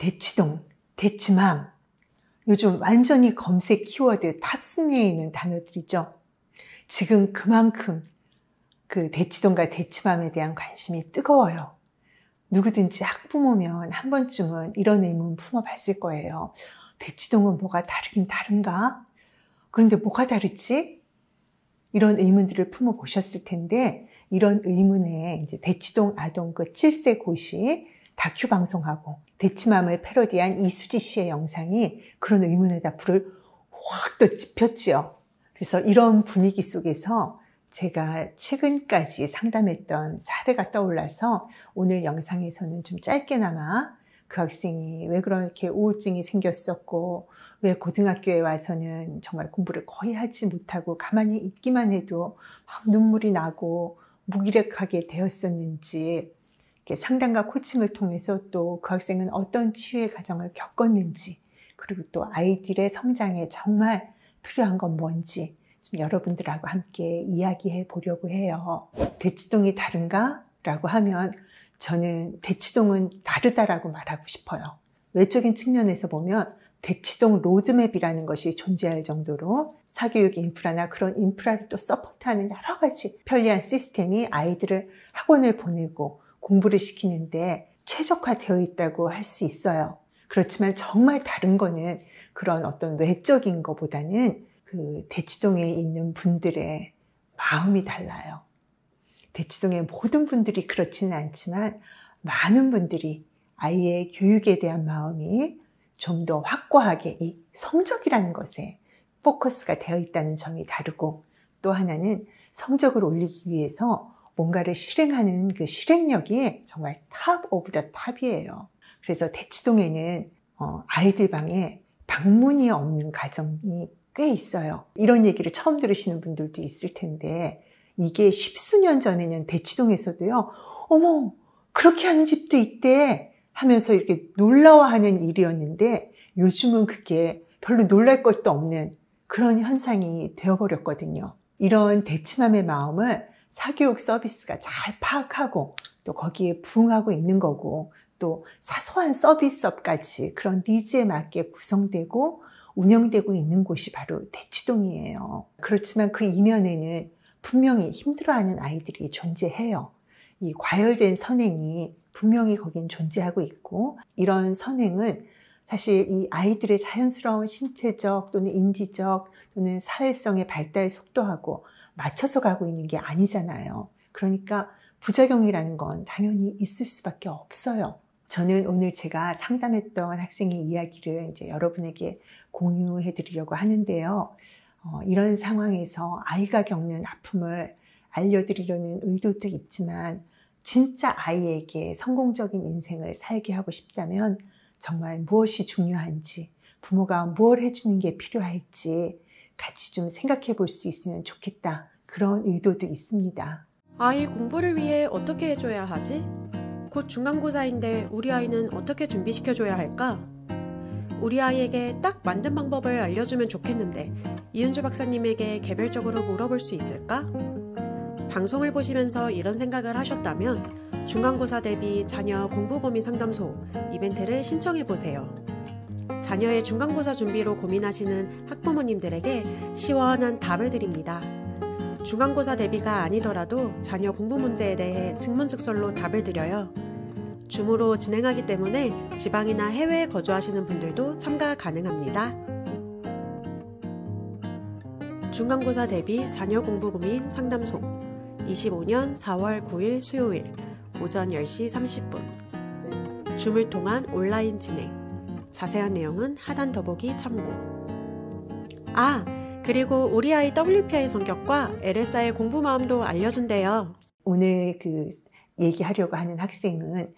대치동, 대치맘, 요즘 완전히 검색 키워드 탑순위에 있는 단어들이죠. 지금 그만큼 그 대치동과 대치맘에 대한 관심이 뜨거워요. 누구든지 학부모면 한 번쯤은 이런 의문 품어봤을 거예요. 대치동은 뭐가 다르긴 다른가? 그런데 뭐가 다르지? 이런 의문들을 품어보셨을 텐데, 이런 의문에 이제 대치동 아동 그 7세 고시 다큐 방송하고 대치맘을 패러디한 이수지 씨의 영상이 그런 의문에다 불을 확 더 지폈지요. 그래서 이런 분위기 속에서 제가 최근까지 상담했던 사례가 떠올라서 오늘 영상에서는 좀 짧게나마 그 학생이 왜 그렇게 우울증이 생겼었고, 왜 고등학교에 와서는 정말 공부를 거의 하지 못하고 가만히 있기만 해도 막 눈물이 나고 무기력하게 되었었는지, 상담과 코칭을 통해서 또 그 학생은 어떤 치유의 과정을 겪었는지, 그리고 또 아이들의 성장에 정말 필요한 건 뭔지 좀 여러분들하고 함께 이야기해 보려고 해요. 대치동이 다른가? 라고 하면 저는 대치동은 다르다라고 말하고 싶어요. 외적인 측면에서 보면 대치동 로드맵이라는 것이 존재할 정도로 사교육 인프라나 그런 인프라를 또 서포트하는 여러 가지 편리한 시스템이 아이들을 학원을 보내고 공부를 시키는데 최적화되어 있다고 할 수 있어요. 그렇지만 정말 다른 거는 그런 어떤 외적인 것보다는 그 대치동에 있는 분들의 마음이 달라요. 대치동의 모든 분들이 그렇지는 않지만 많은 분들이 아이의 교육에 대한 마음이 좀 더 확고하게 이 성적이라는 것에 포커스가 되어 있다는 점이 다르고, 또 하나는 성적을 올리기 위해서 뭔가를 실행하는 그 실행력이 정말 탑 오브 더 탑이에요. 그래서 대치동에는 아이들 방에 방문이 없는 가정이 꽤 있어요. 이런 얘기를 처음 들으시는 분들도 있을 텐데, 이게 십수년 전에는 대치동에서도요, 어머, 그렇게 하는 집도 있대 하면서 이렇게 놀라워하는 일이었는데, 요즘은 그게 별로 놀랄 것도 없는 그런 현상이 되어버렸거든요. 이런 대치맘의 마음을 사교육 서비스가 잘 파악하고 또 거기에 부응하고 있는 거고, 또 사소한 서비스업까지 그런 니즈에 맞게 구성되고 운영되고 있는 곳이 바로 대치동이에요. 그렇지만 그 이면에는 분명히 힘들어하는 아이들이 존재해요. 이 과열된 선행이 분명히 거긴 존재하고 있고, 이런 선행은 사실 이 아이들의 자연스러운 신체적 또는 인지적 또는 사회성의 발달 속도하고 맞춰서 가고 있는 게 아니잖아요. 그러니까 부작용이라는 건 당연히 있을 수밖에 없어요. 저는 오늘 제가 상담했던 학생의 이야기를 이제 여러분에게 공유해 드리려고 하는데요. 이런 상황에서 아이가 겪는 아픔을 알려드리려는 의도도 있지만, 진짜 아이에게 성공적인 인생을 살게 하고 싶다면 정말 무엇이 중요한지, 부모가 뭘 해주는 게 필요할지 같이 좀 생각해 볼 수 있으면 좋겠다, 그런 의도도 있습니다. 아이 공부를 위해 어떻게 해줘야 하지? 곧 중간고사인데 우리 아이는 어떻게 준비시켜줘야 할까? 우리 아이에게 딱 맞는 방법을 알려주면 좋겠는데 이은주 박사님에게 개별적으로 물어볼 수 있을까? 방송을 보시면서 이런 생각을 하셨다면 중간고사 대비 자녀 공부고민 상담소 이벤트를 신청해보세요. 자녀의 중간고사 준비로 고민하시는 학부모님들에게 시원한 답을 드립니다. 중간고사 대비가 아니더라도 자녀 공부 문제에 대해 증문즉설로 답을 드려요. 줌으로 진행하기 때문에 지방이나 해외에 거주하시는 분들도 참가 가능합니다. 중간고사 대비 자녀 공부 고민 상담소 25년 4월 9일 수요일 오전 10시 30분 줌을 통한 온라인 진행. 자세한 내용은 하단 더보기 참고. 그리고 우리 아이 WPI 성격과 LSI 공부 마음도 알려준대요. 오늘 그 얘기하려고 하는 학생은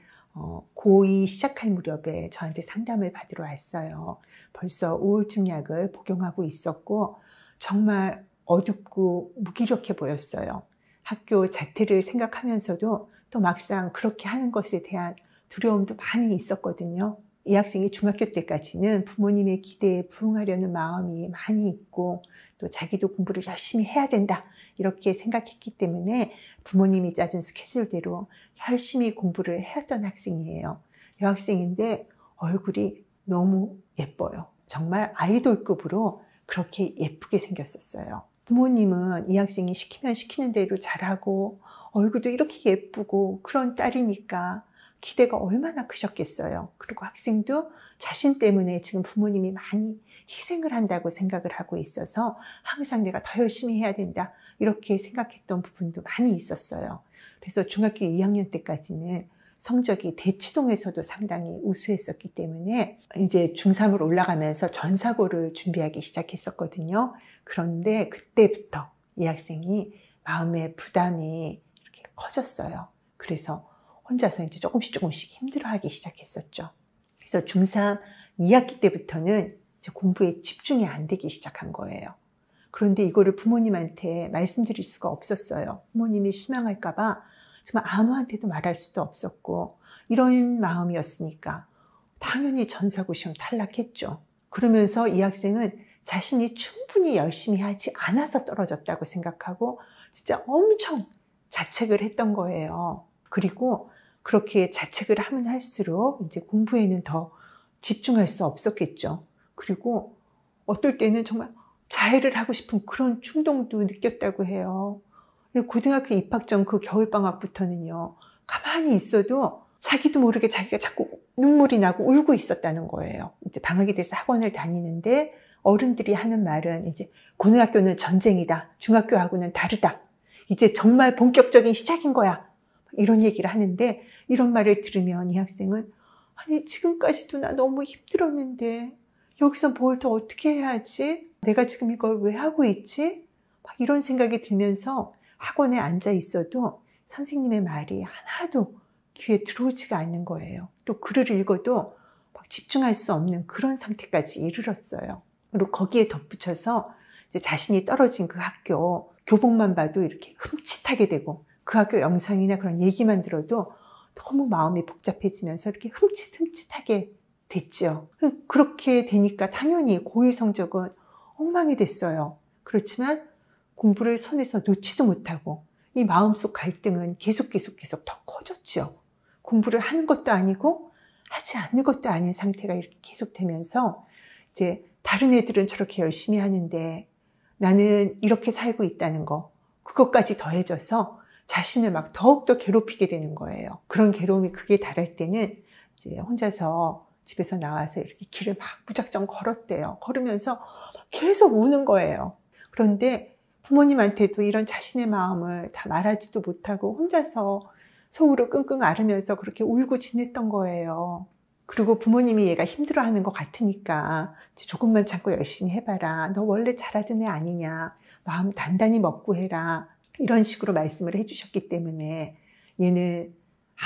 고2 시작할 무렵에 저한테 상담을 받으러 왔어요. 벌써 우울증 약을 복용하고 있었고 정말 어둡고 무기력해 보였어요. 학교 자퇴를 생각하면서도 또 막상 그렇게 하는 것에 대한 두려움도 많이 있었거든요. 이 학생이 중학교 때까지는 부모님의 기대에 부응하려는 마음이 많이 있고, 또 자기도 공부를 열심히 해야 된다 이렇게 생각했기 때문에 부모님이 짜준 스케줄대로 열심히 공부를 해왔던 학생이에요. 여학생인데 얼굴이 너무 예뻐요. 정말 아이돌급으로 그렇게 예쁘게 생겼었어요. 부모님은 이 학생이 시키면 시키는 대로 잘하고 얼굴도 이렇게 예쁘고 그런 딸이니까 기대가 얼마나 크셨겠어요. 그리고 학생도 자신 때문에 지금 부모님이 많이 희생을 한다고 생각을 하고 있어서 항상 내가 더 열심히 해야 된다 이렇게 생각했던 부분도 많이 있었어요. 그래서 중학교 2학년 때까지는 성적이 대치동에서도 상당히 우수했었기 때문에 이제 중3으로 올라가면서 전사고를 준비하기 시작했었거든요. 그런데 그때부터 이 학생이 마음의 부담이 이렇게 커졌어요. 그래서 혼자서 이제 조금씩 힘들어하기 시작했었죠. 그래서 중3 2학기 때부터는 이제 공부에 집중이 안 되기 시작한 거예요. 그런데 이거를 부모님한테 말씀드릴 수가 없었어요. 부모님이 실망할까 봐 정말 아무한테도 말할 수도 없었고 이런 마음이었으니까 당연히 전사고 시험 탈락했죠. 그러면서 이 학생은 자신이 충분히 열심히 하지 않아서 떨어졌다고 생각하고 진짜 엄청 자책을 했던 거예요. 그리고 그렇게 자책을 하면 할수록 이제 공부에는 더 집중할 수 없었겠죠. 그리고 어떨 때는 정말 자해를 하고 싶은 그런 충동도 느꼈다고 해요. 고등학교 입학 전 그 겨울방학부터는요, 가만히 있어도 자기도 모르게 자기가 자꾸 눈물이 나고 울고 있었다는 거예요. 이제 방학이 돼서 학원을 다니는데 어른들이 하는 말은 이제 고등학교는 전쟁이다. 중학교하고는 다르다. 이제 정말 본격적인 시작인 거야. 이런 얘기를 하는데 이런 말을 들으면 이 학생은 아니 지금까지도 나 너무 힘들었는데 여기서 뭘 더 어떻게 해야지? 내가 지금 이걸 왜 하고 있지? 막 이런 생각이 들면서 학원에 앉아 있어도 선생님의 말이 하나도 귀에 들어오지가 않는 거예요. 또 글을 읽어도 막 집중할 수 없는 그런 상태까지 이르렀어요. 그리고 거기에 덧붙여서 이제 자신이 떨어진 그 학교 교복만 봐도 이렇게 흠칫하게 되고 그 학교 영상이나 그런 얘기만 들어도 너무 마음이 복잡해지면서 이렇게 흠칫하게 됐죠. 그렇게 되니까 당연히 고1 성적은 엉망이 됐어요. 그렇지만 공부를 손에서 놓지도 못하고 이 마음속 갈등은 계속 더 커졌죠. 공부를 하는 것도 아니고 하지 않는 것도 아닌 상태가 이렇게 계속되면서 이제 다른 애들은 저렇게 열심히 하는데 나는 이렇게 살고 있다는 거 그것까지 더해져서 자신을 막 더욱더 괴롭히게 되는 거예요. 그런 괴로움이 극에 달할 때는 이제 혼자서 집에서 나와서 이렇게 길을 막 무작정 걸었대요. 걸으면서 계속 우는 거예요. 그런데 부모님한테도 이런 자신의 마음을 다 말하지도 못하고 혼자서 속으로 끙끙 앓으면서 그렇게 울고 지냈던 거예요. 그리고 부모님이 얘가 힘들어하는 것 같으니까 조금만 참고 열심히 해봐라. 너 원래 잘하던 애 아니냐. 마음 단단히 먹고 해라. 이런 식으로 말씀을 해주셨기 때문에 얘는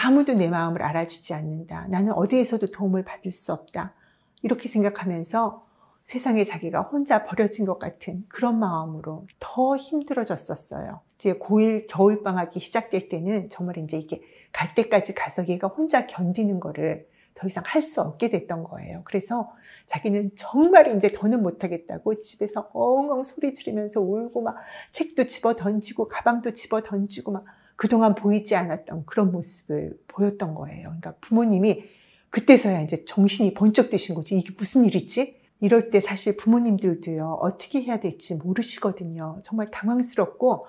아무도 내 마음을 알아주지 않는다. 나는 어디에서도 도움을 받을 수 없다. 이렇게 생각하면서 세상에 자기가 혼자 버려진 것 같은 그런 마음으로 더 힘들어졌었어요. 이제 고1 겨울방학이 시작될 때는 정말 이제 이게 갈 때까지 가서 얘가 혼자 견디는 거를 더 이상 할 수 없게 됐던 거예요. 그래서 자기는 정말 이제 더는 못하겠다고 집에서 엉엉 소리 지르면서 울고 막 책도 집어 던지고 가방도 집어 던지고 막 그동안 보이지 않았던 그런 모습을 보였던 거예요. 그러니까 부모님이 그때서야 이제 정신이 번쩍 드신 거지. 이게 무슨 일이지? 이럴 때 사실 부모님들도요, 어떻게 해야 될지 모르시거든요. 정말 당황스럽고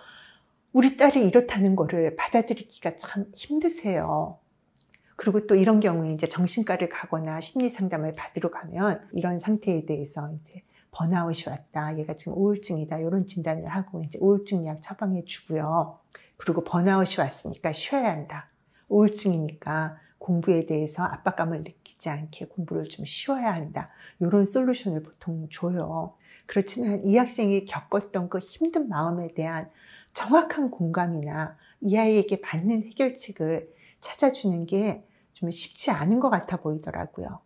우리 딸이 이렇다는 거를 받아들이기가 참 힘드세요. 그리고 또 이런 경우에 이제 정신과를 가거나 심리 상담을 받으러 가면 이런 상태에 대해서 이제 번아웃이 왔다. 얘가 지금 우울증이다. 이런 진단을 하고 이제 우울증 약 처방해 주고요. 그리고 번아웃이 왔으니까 쉬어야 한다. 우울증이니까 공부에 대해서 압박감을 느끼지 않게 공부를 좀 쉬어야 한다. 이런 솔루션을 보통 줘요. 그렇지만 이 학생이 겪었던 그 힘든 마음에 대한 정확한 공감이나 이 아이에게 맞는 해결책을 찾아주는 게 좀 쉽지 않은 것 같아 보이더라고요.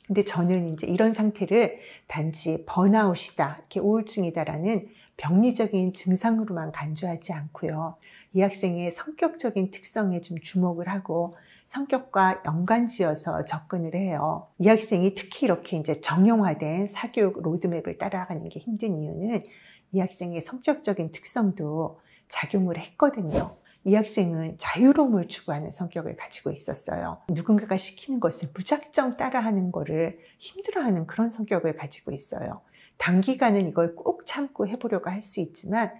근데 저는 이제 이런 상태를 단지 번아웃이다, 이렇게 우울증이다라는 병리적인 증상으로만 간주하지 않고요. 이 학생의 성격적인 특성에 좀 주목을 하고 성격과 연관지어서 접근을 해요. 이 학생이 특히 이렇게 이제 정형화된 사교육 로드맵을 따라가는 게 힘든 이유는 이 학생의 성격적인 특성도 작용을 했거든요. 이 학생은 자유로움을 추구하는 성격을 가지고 있었어요. 누군가가 시키는 것을 무작정 따라하는 거를 힘들어하는 그런 성격을 가지고 있어요. 단기간은 이걸 꼭 참고 해보려고 할 수 있지만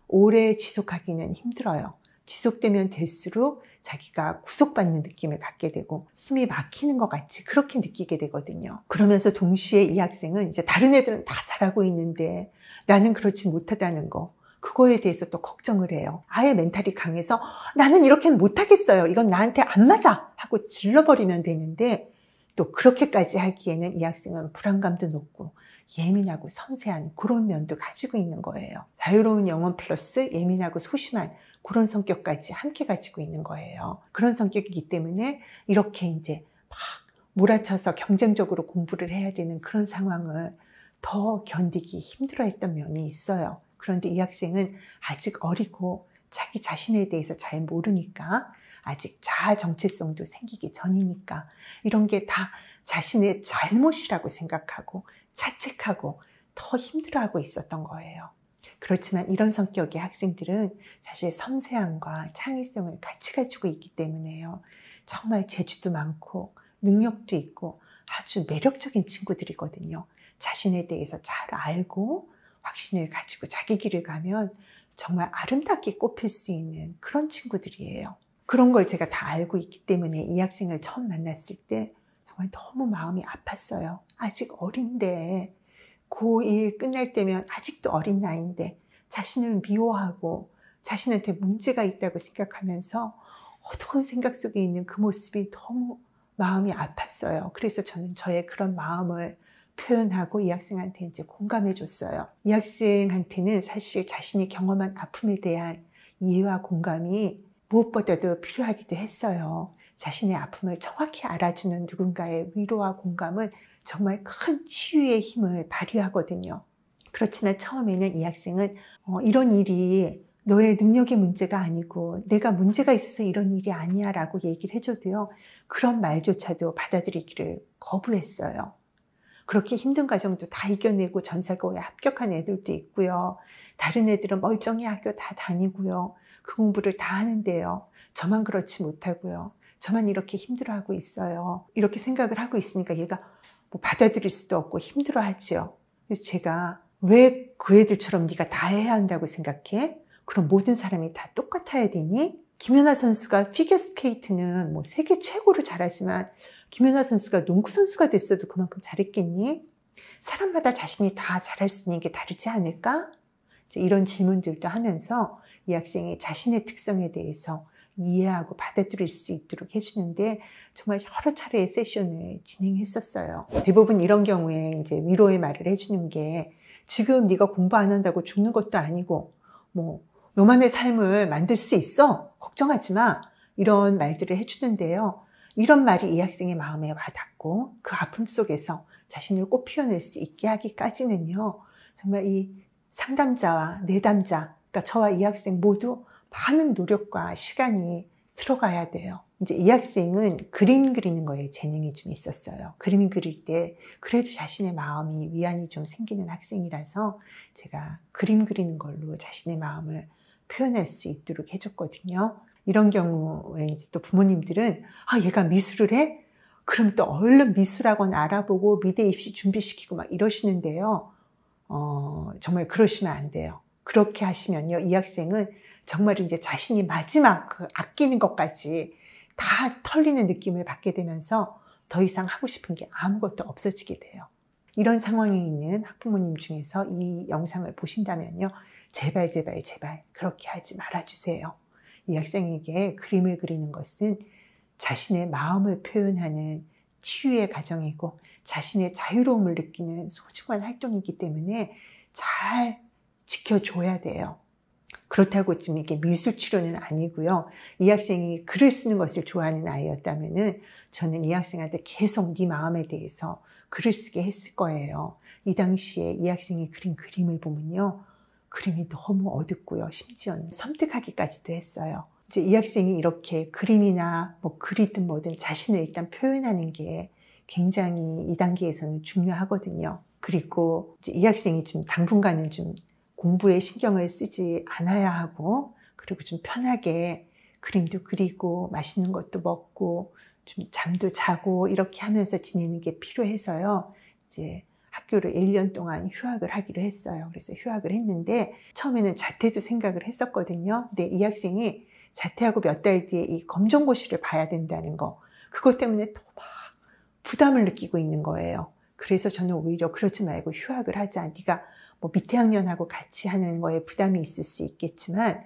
오래 지속하기는 힘들어요. 지속되면 될수록 자기가 구속받는 느낌을 갖게 되고 숨이 막히는 것 같이 그렇게 느끼게 되거든요. 그러면서 동시에 이 학생은 이제 다른 애들은 다 잘하고 있는데 나는 그렇지 못하다는 거, 그거에 대해서 또 걱정을 해요. 아예 멘탈이 강해서 나는 이렇게는 못하겠어요. 이건 나한테 안 맞아 하고 질러버리면 되는데 또 그렇게까지 하기에는 이 학생은 불안감도 높고 예민하고 섬세한 그런 면도 가지고 있는 거예요. 자유로운 영혼 플러스 예민하고 소심한 그런 성격까지 함께 가지고 있는 거예요. 그런 성격이기 때문에 이렇게 이제 막 몰아쳐서 경쟁적으로 공부를 해야 되는 그런 상황을 더 견디기 힘들어했던 면이 있어요. 그런데 이 학생은 아직 어리고 자기 자신에 대해서 잘 모르니까, 아직 자아 정체성도 생기기 전이니까 이런 게 다 자신의 잘못이라고 생각하고 자책하고 더 힘들어하고 있었던 거예요. 그렇지만 이런 성격의 학생들은 사실 섬세함과 창의성을 같이 가지고 있기 때문에요. 정말 재주도 많고 능력도 있고 아주 매력적인 친구들이거든요. 자신에 대해서 잘 알고 확신을 가지고 자기 길을 가면 정말 아름답게 꼽힐 수 있는 그런 친구들이에요. 그런 걸 제가 다 알고 있기 때문에 이 학생을 처음 만났을 때 정말 너무 마음이 아팠어요. 아직 어린데, 고1 끝날 때면 아직도 어린 나이인데 자신을 미워하고 자신한테 문제가 있다고 생각하면서 어두운 생각 속에 있는 그 모습이 너무 마음이 아팠어요. 그래서 저는 저의 그런 마음을 표현하고 이 학생한테 이제 공감해 줬어요. 이 학생한테는 사실 자신이 경험한 아픔에 대한 이해와 공감이 무엇보다도 필요하기도 했어요. 자신의 아픔을 정확히 알아주는 누군가의 위로와 공감은 정말 큰 치유의 힘을 발휘하거든요. 그렇지만 처음에는 이 학생은 이런 일이 너의 능력의 문제가 아니고 내가 문제가 있어서 이런 일이 아니야 라고 얘기를 해줘도요, 그런 말조차도 받아들이기를 거부했어요. 그렇게 힘든 과정도 다 이겨내고 전사고에 합격한 애들도 있고요. 다른 애들은 멀쩡히 학교 다 다니고요. 그 공부를 다 하는데요. 저만 그렇지 못하고요. 저만 이렇게 힘들어하고 있어요. 이렇게 생각을 하고 있으니까 얘가 뭐 받아들일 수도 없고 힘들어하지요. 그래서 제가 왜 그 애들처럼 네가 다 해야 한다고 생각해? 그럼 모든 사람이 다 똑같아야 되니? 김연아 선수가 피겨스케이트는 뭐 세계 최고로 잘하지만 김연아 선수가 농구 선수가 됐어도 그만큼 잘했겠니? 사람마다 자신이 다 잘할 수 있는 게 다르지 않을까? 이런 질문들도 하면서 이 학생이 자신의 특성에 대해서 이해하고 받아들일 수 있도록 해주는데 정말 여러 차례의 세션을 진행했었어요. 대부분 이런 경우에 이제 위로의 말을 해주는 게 지금 네가 공부 안 한다고 죽는 것도 아니고 뭐 너만의 삶을 만들 수 있어. 걱정하지 마. 이런 말들을 해주는데요. 이런 말이 이 학생의 마음에 와닿고 그 아픔 속에서 자신을 꼭 표현할 수 있게 하기까지는요. 정말 이 상담자와 내담자, 그러니까 저와 이 학생 모두 많은 노력과 시간이 들어가야 돼요. 이제 이 학생은 그림 그리는 거에 재능이 좀 있었어요. 그림 그릴 때 그래도 자신의 마음이 위안이 좀 생기는 학생이라서 제가 그림 그리는 걸로 자신의 마음을 표현할 수 있도록 해줬거든요. 이런 경우에 이제 또 부모님들은 얘가 미술을 해? 그럼 또 얼른 미술학원 알아보고 미대 입시 준비시키고 막 이러시는데요. 정말 그러시면 안 돼요. 그렇게 하시면요, 이 학생은 정말 이제 자신이 마지막 그 아끼는 것까지 다 털리는 느낌을 받게 되면서 더 이상 하고 싶은 게 아무것도 없어지게 돼요. 이런 상황에 있는 학부모님 중에서 이 영상을 보신다면요, 제발 그렇게 하지 말아주세요. 이 학생에게 그림을 그리는 것은 자신의 마음을 표현하는 치유의 과정이고 자신의 자유로움을 느끼는 소중한 활동이기 때문에 잘 지켜줘야 돼요. 그렇다고 좀 이게 미술 치료는 아니고요. 이 학생이 글을 쓰는 것을 좋아하는 아이였다면은 저는 이 학생한테 계속 네 마음에 대해서 글을 쓰게 했을 거예요. 이 당시에 이 학생이 그린 그림을 보면요, 그림이 너무 어둡고요. 심지어는 섬뜩하기까지도 했어요. 이제 이 학생이 이렇게 그림이나 뭐 글이든 뭐든 자신을 일단 표현하는 게 굉장히 이 단계에서는 중요하거든요. 그리고 이제 이 학생이 좀 당분간은 좀 공부에 신경을 쓰지 않아야 하고, 그리고 좀 편하게 그림도 그리고 맛있는 것도 먹고 좀 잠도 자고 이렇게 하면서 지내는 게 필요해서요. 이제 학교를 1년 동안 휴학을 하기로 했어요. 그래서 휴학을 했는데 처음에는 자퇴도 생각을 했었거든요. 근데 이 학생이 자퇴하고 몇 달 뒤에 이 검정고시를 봐야 된다는 거, 그것 때문에 또 막 부담을 느끼고 있는 거예요. 그래서 저는 오히려 그러지 말고 휴학을 하자. 네가 뭐 밑에 학년하고 같이 하는 거에 부담이 있을 수 있겠지만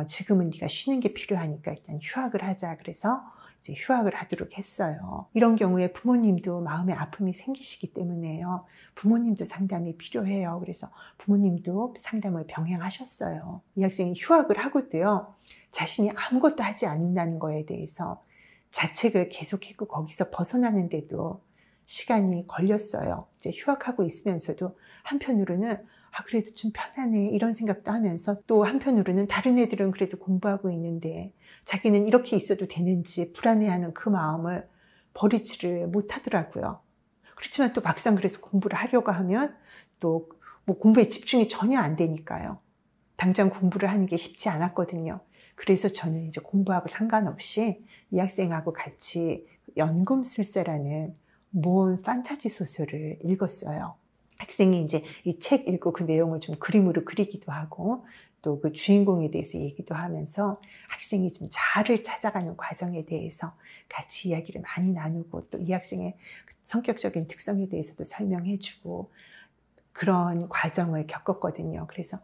지금은 네가 쉬는 게 필요하니까 일단 휴학을 하자. 그래서 이제 휴학을 하도록 했어요. 이런 경우에 부모님도 마음에 아픔이 생기시기 때문에요. 부모님도 상담이 필요해요. 그래서 부모님도 상담을 병행하셨어요. 이 학생이 휴학을 하고도요, 자신이 아무것도 하지 않는다는 거에 대해서 자책을 계속했고 거기서 벗어나는데도 시간이 걸렸어요. 이제 휴학하고 있으면서도 한편으로는 그래도 좀 편하네 이런 생각도 하면서, 또 한편으로는 다른 애들은 그래도 공부하고 있는데 자기는 이렇게 있어도 되는지 불안해하는 그 마음을 버리지를 못하더라고요. 그렇지만 또 막상 그래서 공부를 하려고 하면 또 뭐 공부에 집중이 전혀 안 되니까요. 당장 공부를 하는 게 쉽지 않았거든요. 그래서 저는 이제 공부하고 상관없이 이 학생하고 같이 연금술사라는 모험 판타지 소설을 읽었어요. 학생이 이제 이 책 읽고 그 내용을 좀 그림으로 그리기도 하고 또 그 주인공에 대해서 얘기도 하면서 학생이 좀 자아를 찾아가는 과정에 대해서 같이 이야기를 많이 나누고, 또 이 학생의 성격적인 특성에 대해서도 설명해주고 그런 과정을 겪었거든요. 그래서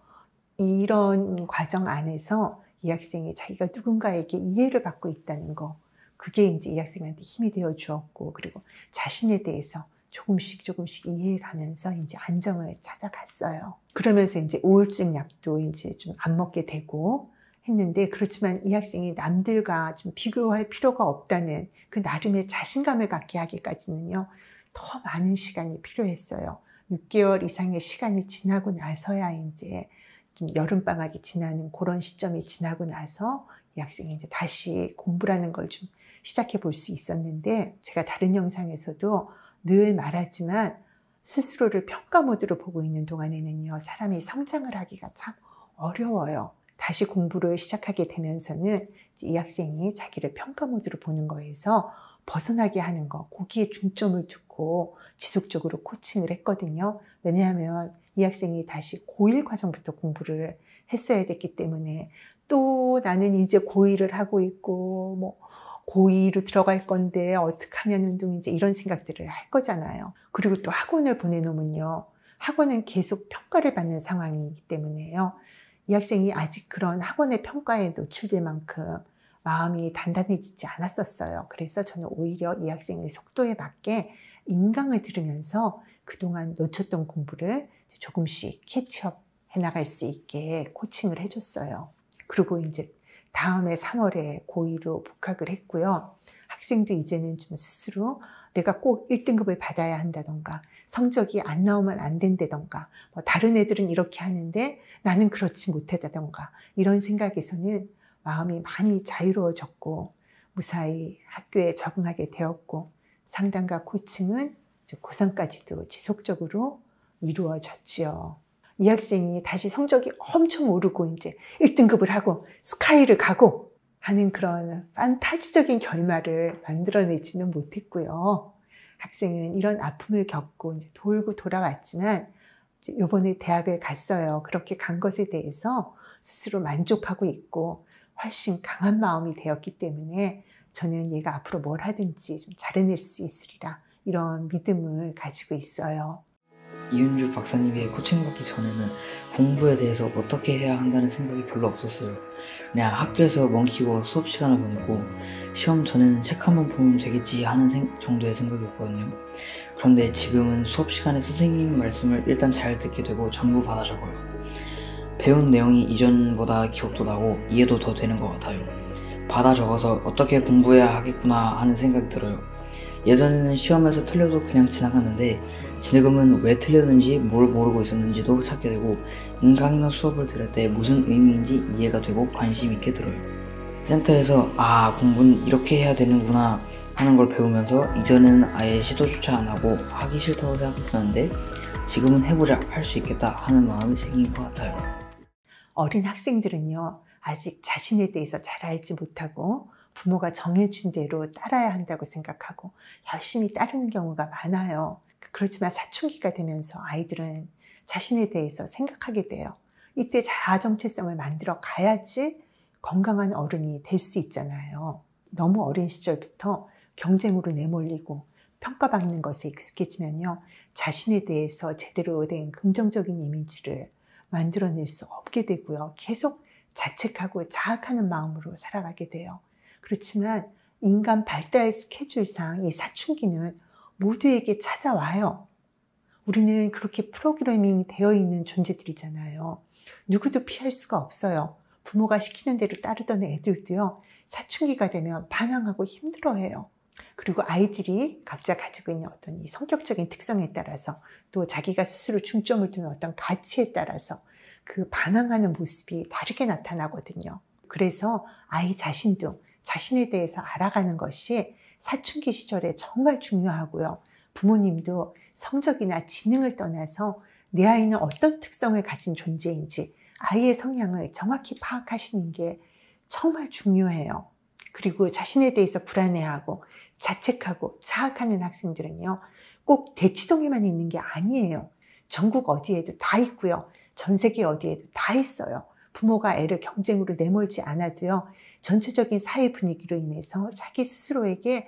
이런 과정 안에서 이 학생이 자기가 누군가에게 이해를 받고 있다는 거, 그게 이제 이 학생한테 힘이 되어 주었고, 그리고 자신에 대해서 조금씩 이해가면서 이제 안정을 찾아갔어요. 그러면서 이제 우울증 약도 이제 좀 안 먹게 되고 했는데, 그렇지만 이 학생이 남들과 좀 비교할 필요가 없다는 그 나름의 자신감을 갖게 하기까지는요, 더 많은 시간이 필요했어요. 6개월 이상의 시간이 지나고 나서야 이제 좀 여름방학이 지나는 그런 시점이 지나고 나서 이 학생이 이제 다시 공부라는 걸 좀 시작해 볼 수 있었는데, 제가 다른 영상에서도 늘 말하지만 스스로를 평가 모드로 보고 있는 동안에는요, 사람이 성장을 하기가 참 어려워요. 다시 공부를 시작하게 되면서는 이 학생이 자기를 평가 모드로 보는 거에서 벗어나게 하는 거, 거기에 중점을 두고 지속적으로 코칭을 했거든요. 왜냐하면 이 학생이 다시 고1 과정부터 공부를 했어야 됐기 때문에, 또 나는 이제 고1을 하고 있고 뭐 고2로 들어갈 건데 어떻게 하면은 또 이제 이런 생각들을 할 거잖아요. 그리고 또 학원을 보내놓으면요, 학원은 계속 평가를 받는 상황이기 때문에요, 이 학생이 아직 그런 학원의 평가에 노출될 만큼 마음이 단단해지지 않았었어요. 그래서 저는 오히려 이 학생의 속도에 맞게 인강을 들으면서 그동안 놓쳤던 공부를 조금씩 캐치업 해나갈 수 있게 코칭을 해줬어요. 그리고 이제 다음에 3월에 고2로 복학을 했고요. 학생도 이제는 좀 스스로 내가 꼭 1등급을 받아야 한다던가, 성적이 안 나오면 안 된다던가, 뭐 다른 애들은 이렇게 하는데 나는 그렇지 못하다던가, 이런 생각에서는 마음이 많이 자유로워졌고 무사히 학교에 적응하게 되었고, 상담과 코칭은 고3까지도 지속적으로 이루어졌지요. 이 학생이 다시 성적이 엄청 오르고 이제 1등급을 하고 스카이를 가고 하는 그런 판타지적인 결말을 만들어내지는 못했고요. 학생은 이런 아픔을 겪고 이제 돌고 돌아왔지만 이제 이번에 대학을 갔어요. 그렇게 간 것에 대해서 스스로 만족하고 있고 훨씬 강한 마음이 되었기 때문에 저는 얘가 앞으로 뭘 하든지 좀 잘해낼 수 있으리라, 이런 믿음을 가지고 있어요. 이은주 박사님의 코칭 받기 전에는 공부에 대해서 어떻게 해야 한다는 생각이 별로 없었어요. 그냥 학교에서 멍키고 수업 시간을 보내고 시험 전에는 책 한번 보면 되겠지 하는 정도의 생각이었거든요. 그런데 지금은 수업 시간에 선생님 말씀을 일단 잘 듣게 되고 전부 받아 적어요. 배운 내용이 이전보다 기억도 나고 이해도 더 되는 것 같아요. 받아 적어서 어떻게 공부해야 하겠구나 하는 생각이 들어요. 예전에는 시험에서 틀려도 그냥 지나갔는데 지금은 왜 틀렸는지 뭘 모르고 있었는지도 찾게 되고, 인강이나 수업을 들을 때 무슨 의미인지 이해가 되고 관심 있게 들어요. 센터에서 공부는 이렇게 해야 되는구나 하는 걸 배우면서 이전에는 아예 시도조차 안 하고 하기 싫다고 생각했었는데 지금은 해보자, 할 수 있겠다 하는 마음이 생긴 것 같아요. 어린 학생들은요, 아직 자신에 대해서 잘 알지 못하고 부모가 정해준 대로 따라야 한다고 생각하고 열심히 따르는 경우가 많아요. 그렇지만 사춘기가 되면서 아이들은 자신에 대해서 생각하게 돼요. 이때 자아 정체성을 만들어 가야지 건강한 어른이 될 수 있잖아요. 너무 어린 시절부터 경쟁으로 내몰리고 평가받는 것에 익숙해지면요, 자신에 대해서 제대로 된 긍정적인 이미지를 만들어낼 수 없게 되고요. 계속 자책하고 자학하는 마음으로 살아가게 돼요. 그렇지만 인간 발달 스케줄상 이 사춘기는 모두에게 찾아와요. 우리는 그렇게 프로그래밍 되어 있는 존재들이잖아요. 누구도 피할 수가 없어요. 부모가 시키는 대로 따르던 애들도요, 사춘기가 되면 반항하고 힘들어해요. 그리고 아이들이 각자 가지고 있는 어떤 이 성격적인 특성에 따라서 또 자기가 스스로 중점을 두는 어떤 가치에 따라서 그 반항하는 모습이 다르게 나타나거든요. 그래서 아이 자신도 자신에 대해서 알아가는 것이 사춘기 시절에 정말 중요하고요. 부모님도 성적이나 지능을 떠나서 내 아이는 어떤 특성을 가진 존재인지 아이의 성향을 정확히 파악하시는 게 정말 중요해요. 그리고 자신에 대해서 불안해하고 자책하고 자학하는 학생들은요, 꼭 대치동에만 있는 게 아니에요. 전국 어디에도 다 있고요. 전 세계 어디에도 다 있어요. 부모가 애를 경쟁으로 내몰지 않아도요, 전체적인 사회 분위기로 인해서 자기 스스로에게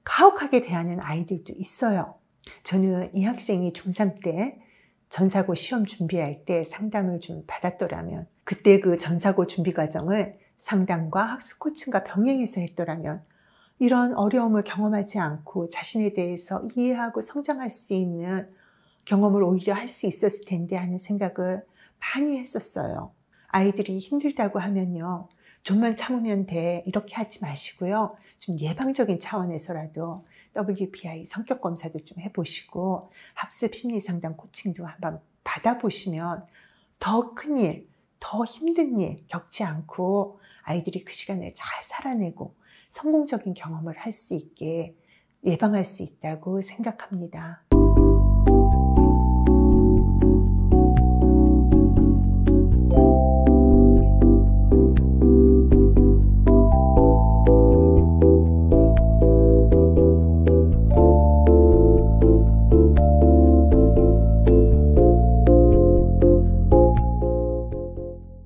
가혹하게 대하는 아이들도 있어요. 저는 이 학생이 중3 때 전사고 시험 준비할 때 상담을 좀 받았더라면, 그때 그 전사고 준비 과정을 상담과 학습 코칭과 병행해서 했더라면 이런 어려움을 경험하지 않고 자신에 대해서 이해하고 성장할 수 있는 경험을 오히려 할 수 있었을 텐데 하는 생각을 많이 했었어요. 아이들이 힘들다고 하면요, 좀만 참으면 돼, 이렇게 하지 마시고요, 좀 예방적인 차원에서라도 WPI 성격 검사도 좀 해보시고 학습 심리상담 코칭도 한번 받아보시면 더 큰 일, 더 힘든 일 겪지 않고 아이들이 그 시간을 잘 살아내고 성공적인 경험을 할 수 있게 예방할 수 있다고 생각합니다.